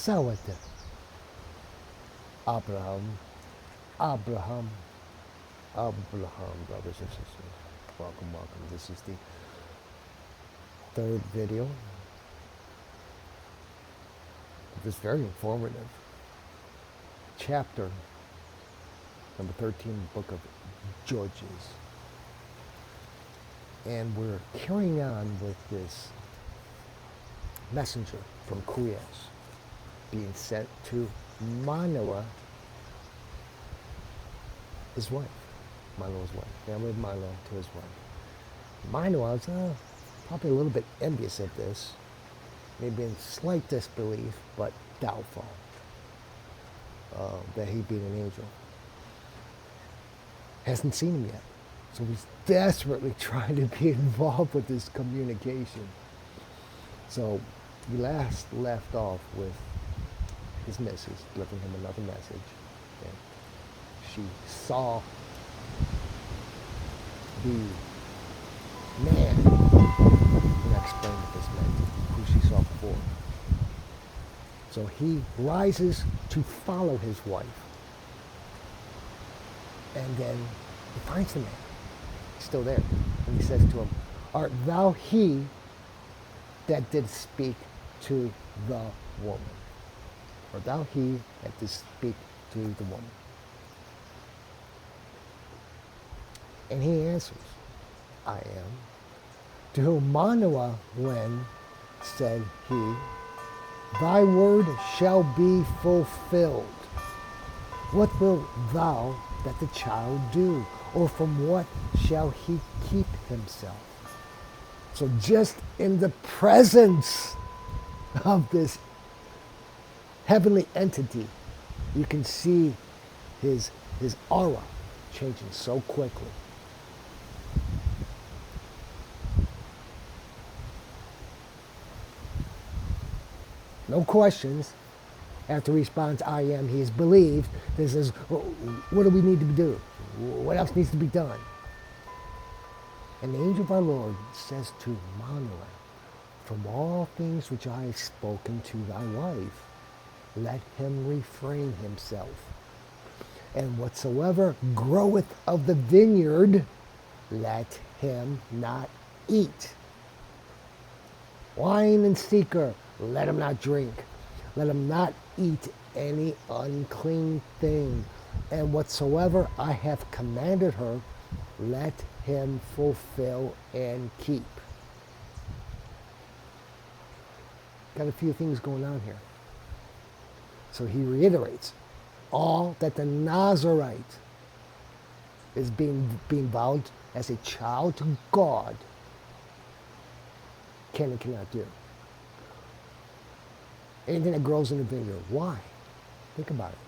Sawate. Abraham, Abraham, Abraham, brothers and sisters. Welcome, welcome. This is the third video of this very informative chapter, number 13, book of Judges. And we're carrying on with this messenger from Kuyas being sent to Manue, his wife. Manue's wife. Family of Manue to his wife. Manue was probably a little bit envious of this, maybe in slight disbelief, but doubtful that he'd be an angel. Hasn't seen him yet. So he's desperately trying to be involved with this communication. So we last left off with his missus, delivering him another message. And she saw the man, and I explained what this meant, who she saw before. So he rises to follow his wife. And then he finds the man. He's still there. And he says to him, "Art thou he that did speak to the woman? Art thou he that did speak to the woman?" And he answers, "I am." To whom Manue when said he, "Thy word shall be fulfilled. What wilt thou that the child do? Or from what shall he keep himself?" So just in the presence of this heavenly entity, you can see his aura changing so quickly. No questions. After he responds, "I am," he is believed. This is, what do we need to do? What else needs to be done? And the angel of our Lord says to Manue, "From all things which I have spoken to thy wife, let him refrain himself. And whatsoever groweth of the vineyard, let him not eat. Wine and seeker, let him not drink. Let him not eat any unclean thing. And whatsoever I have commanded her, let him fulfill and keep." Got a few things going on here. So he reiterates all that the Nazarite is being vowed as a child to God can and cannot do. Anything that grows in a vineyard. Why? Think about it.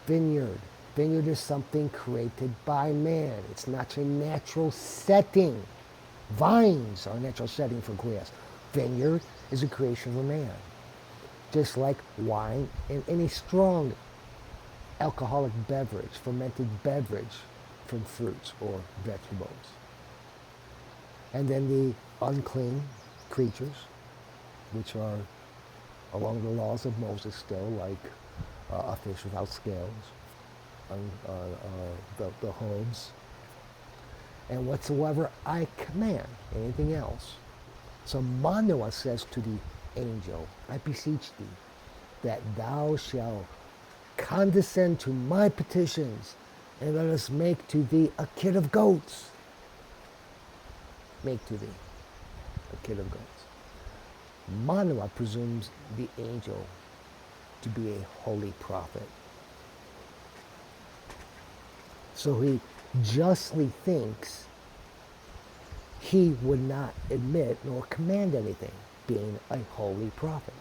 Vineyard. Vineyard is something created by man. It's not a natural setting. Vines are a natural setting for grass. Vineyard is a creation of man. Just like wine and any strong alcoholic beverage, fermented beverage from fruits or vegetables. And then the unclean creatures, which are along the laws of Moses still, like a fish without scales, the homes, and whatsoever I command, anything else. So Manue says to the angel, "I beseech thee that thou shalt condescend to my petitions, and let us make to thee a kid of goats." Make to thee a kid of goats. Manue presumes the angel to be a holy prophet. So he justly thinks he would not admit nor command anything, being a holy prophet.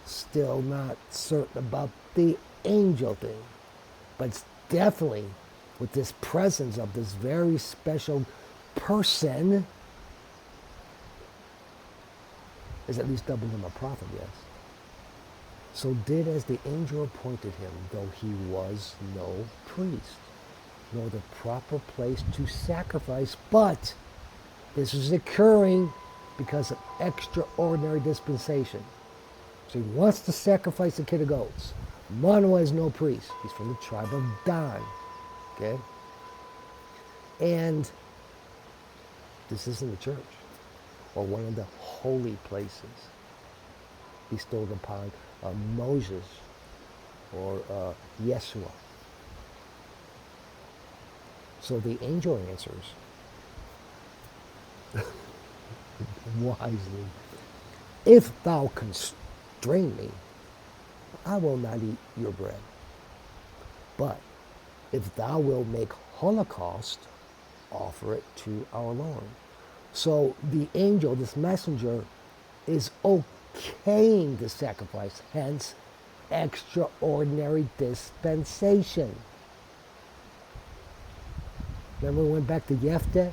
Still not certain about the angel thing, but it's definitely with this presence of this very special person is at least doubling him a prophet, yes. So did as the angel appointed him, though he was no priest, nor the proper place to sacrifice, but this is occurring because of extraordinary dispensation. So he wants to sacrifice a kid of goats. Manue is no priest. He's from the tribe of Dan. Okay? And this isn't the church or one of the holy places bestowed upon Moses or Yeshua. So the angel answers wisely, if thou constrain me, I will not eat your bread. But if thou wilt make holocaust, offer it to our Lord. So the angel, this messenger, is okaying the sacrifice, hence extraordinary dispensation. Remember we went back to Jephthah?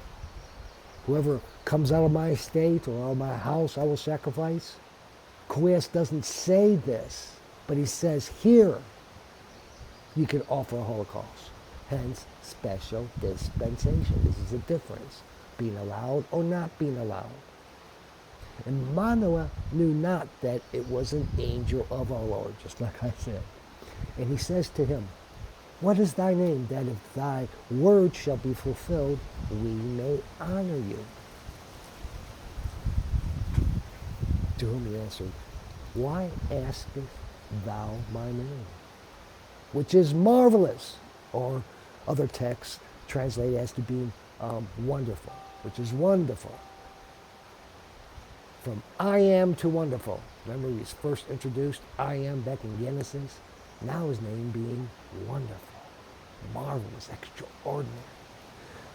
Whoever comes out of my estate or out of my house, I will sacrifice. Quias doesn't say this, but he says here, you can offer a holocaust. Hence, special dispensation. This is a difference. Being allowed or not being allowed. And Manue knew not that it was an angel of our Lord, just like I said. And he says to him, what is thy name, that if thy word shall be fulfilled, we may honor you? To whom he answered, why askest thou my name? Which is marvelous, or other texts translate as to being wonderful, which is wonderful. From I am to wonderful. Remember he was first introduced, I am, back in Genesis. Now his name being wonderful, marvelous, extraordinary.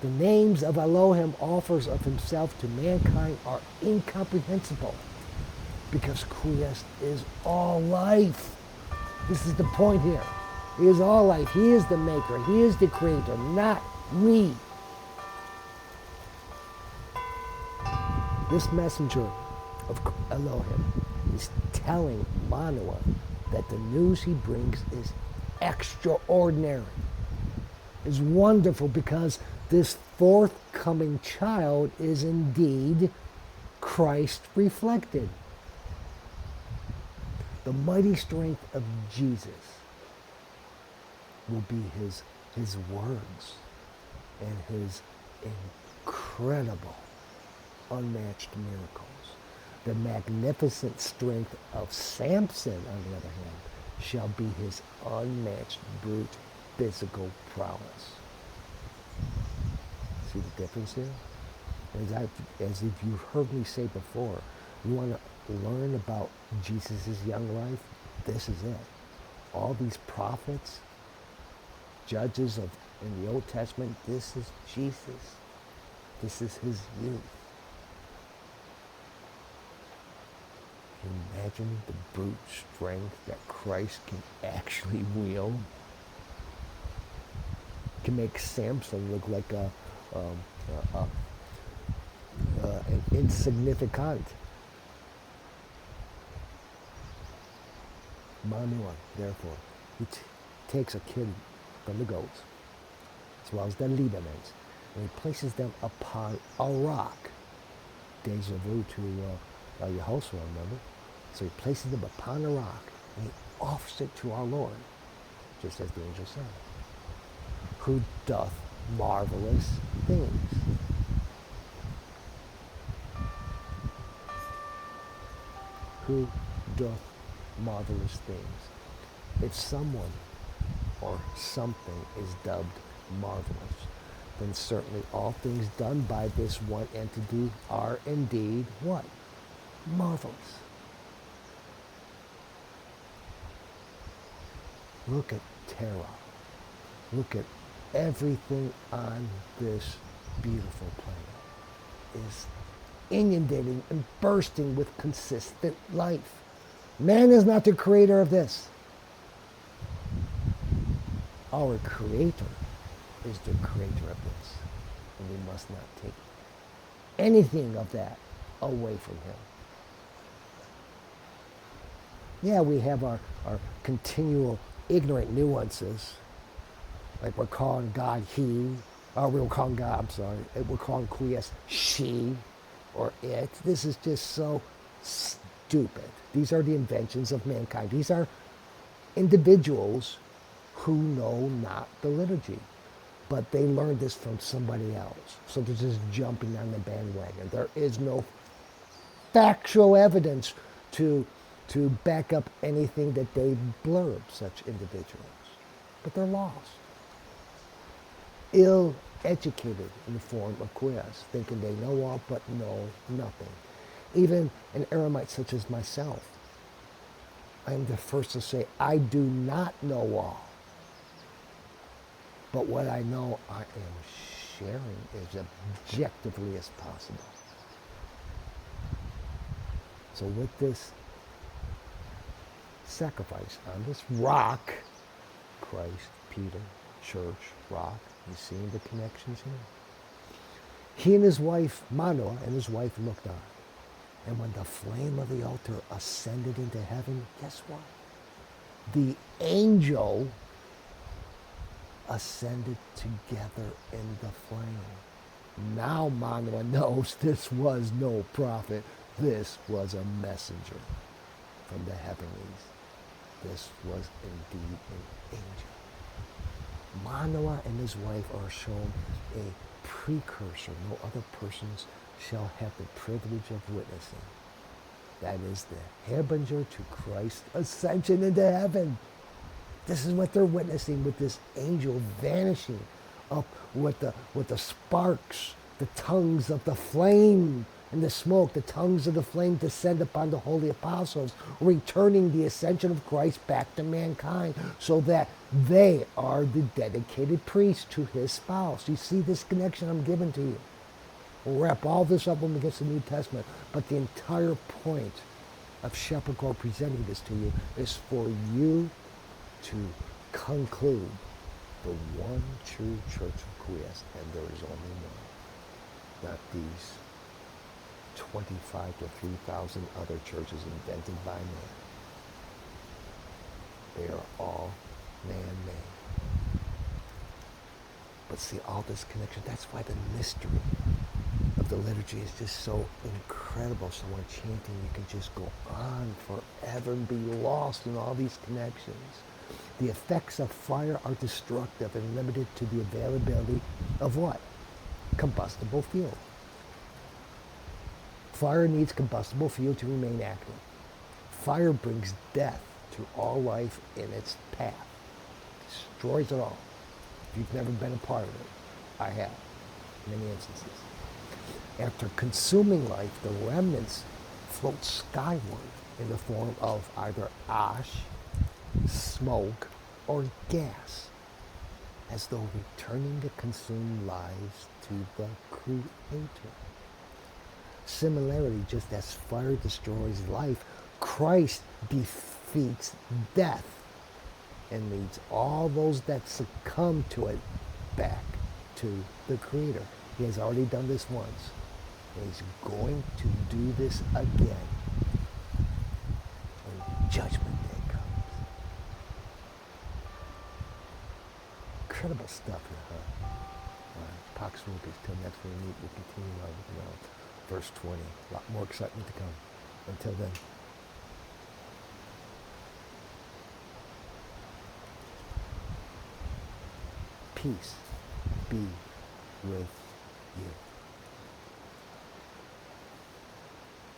The names of Elohim offers of himself to mankind are incomprehensible because Quias is all life. This is the point here. He is all life. He is the maker. He is the creator, not we. This messenger of Elohim is telling Manue that the news he brings is extraordinary, is wonderful, because this forthcoming child is indeed Christ reflected. The mighty strength of Jesus will be his words and his incredible, unmatched miracles. The magnificent strength of Samson, on the other hand, shall be his unmatched brute physical prowess. See the difference here? As if you've heard me say before, you want to learn about Jesus' young life? This is it. All these prophets, judges in the Old Testament, this is Jesus. This is his youth. Can you imagine the brute strength that Christ can actually wield? Can make Samson look like an insignificant. Manue, therefore, he takes a kid from the goats, as well as the libaments, and he places them upon a rock. Deja vu to Yehoshua, remember? So he places them upon a rock, and he offers it to our Lord, just as the angel said, who doth marvelous things. Who doth marvelous things. If someone or something is dubbed marvelous, then certainly all things done by this one entity are indeed what? Marvelous. Look at Terra. Look at everything on this beautiful planet is inundating and bursting with consistent life. Man is not the creator of this. Our creator is the creator of this. And we must not take anything of that away from him. Yeah, we have our continual ignorant nuances, like we're calling God he, or we're calling God, I'm sorry, we're calling Quias she or it. This is just so stupid. stupid. These are the inventions of mankind. These are individuals who know not the liturgy, but they learned this from somebody else. So they're just jumping on the bandwagon. There is no factual evidence to back up anything that they blurb, such individuals. But they're lost. Ill-educated in the form of quiz, thinking they know all but know nothing. Even an eremite such as myself, I am the first to say I do not know all. But what I know, I am sharing as objectively as possible. So with this sacrifice on this rock, Christ, Peter, church, rock, you see the connections here? He and his wife, Manue, and his wife looked on. And when the flame of the altar ascended into heaven, guess what? The angel ascended together in the flame. Now Manue knows this was no prophet. This was a messenger from the heavenlies. This was indeed an angel. Manue and his wife are shown a precursor. No other persons shall have the privilege of witnessing. That is the harbinger to Christ's ascension into heaven. This is what they're witnessing with this angel vanishing up with the sparks, the tongues of the flame and the smoke, the tongues of the flame descend upon the holy apostles, returning the ascension of Christ back to mankind so that they are the dedicated priests to his spouse. You see this connection I'm giving to you. We'll wrap all this up when we get to the New Testament, but the entire point of Shepherd Gore presenting this to you is for you to conclude the one true church of Christ, and there is only one. Not these 25 to 3,000 other churches invented by man. They are all man-made. But see, all this connection, that's why the mystery of the liturgy is just so incredible, so enchanting. You can just go on forever and be lost in all these connections. The effects of fire are destructive and limited to the availability of what? Combustible fuel. Fire needs combustible fuel to remain active. Fire brings death to all life in its path. Destroys it all. If you've never been a part of it, I have, in many instances. After consuming life, the remnants float skyward in the form of either ash, smoke, or gas, as though returning the consumed lives to the Creator. Similarly, just as fire destroys life, Christ defeats death and leads all those that succumb to it back to the Creator. He has already done this once, and he's going to do this again when Judgment Day comes. Incredible stuff here, huh? Pax Rupes. Till next we meet, we'll continue on with verse 20. A lot more excitement to come. Until then. Peace be with you.